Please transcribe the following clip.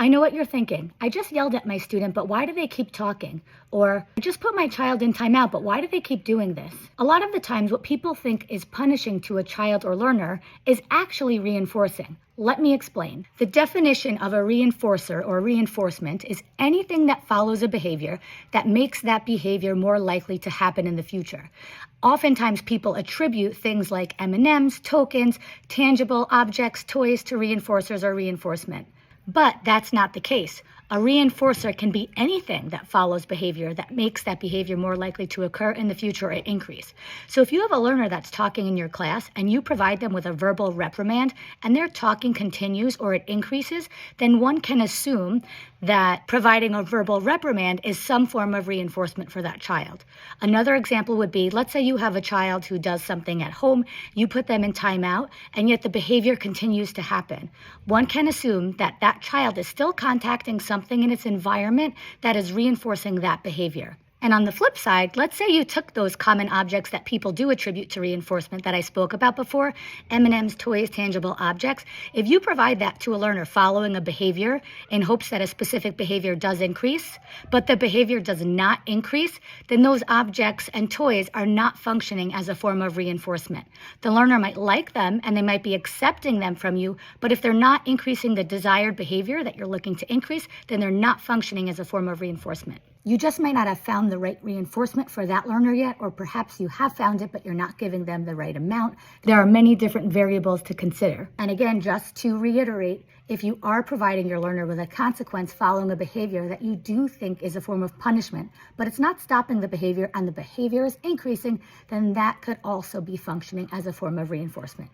I know what you're thinking. I just yelled at my student, but why do they keep talking? Or I just put my child in timeout, but why do they keep doing this? A lot of the times what people think is punishing to a child or learner is actually reinforcing. Let me explain. The definition of a reinforcer or reinforcement is anything that follows a behavior that makes that behavior more likely to happen in the future. Oftentimes people attribute things like M&Ms, tokens, tangible objects, toys to reinforcers or reinforcement. But that's not the case. A reinforcer can be anything that follows behavior that makes that behavior more likely to occur in the future or increase. So if you have a learner that's talking in your class and you provide them with a verbal reprimand and their talking continues or it increases, then one can assume that providing a verbal reprimand is some form of reinforcement for that child. Another example would be, let's say you have a child who does something at home, you put them in timeout, and yet the behavior continues to happen. One can assume that that child is still contacting something in its environment that is reinforcing that behavior. And on the flip side, let's say you took those common objects that people do attribute to reinforcement that I spoke about before, M&Ms, toys, tangible objects. If you provide that to a learner following a behavior in hopes that a specific behavior does increase, but the behavior does not increase, then those objects and toys are not functioning as a form of reinforcement. The learner might like them and they might be accepting them from you, but if they're not increasing the desired behavior that you're looking to increase, then they're not functioning as a form of reinforcement. You just might not have found the right reinforcement for that learner yet, or perhaps you have found it, but you're not giving them the right amount. There are many different variables to consider. And again, just to reiterate, if you are providing your learner with a consequence following a behavior that you do think is a form of punishment, but it's not stopping the behavior and the behavior is increasing, then that could also be functioning as a form of reinforcement.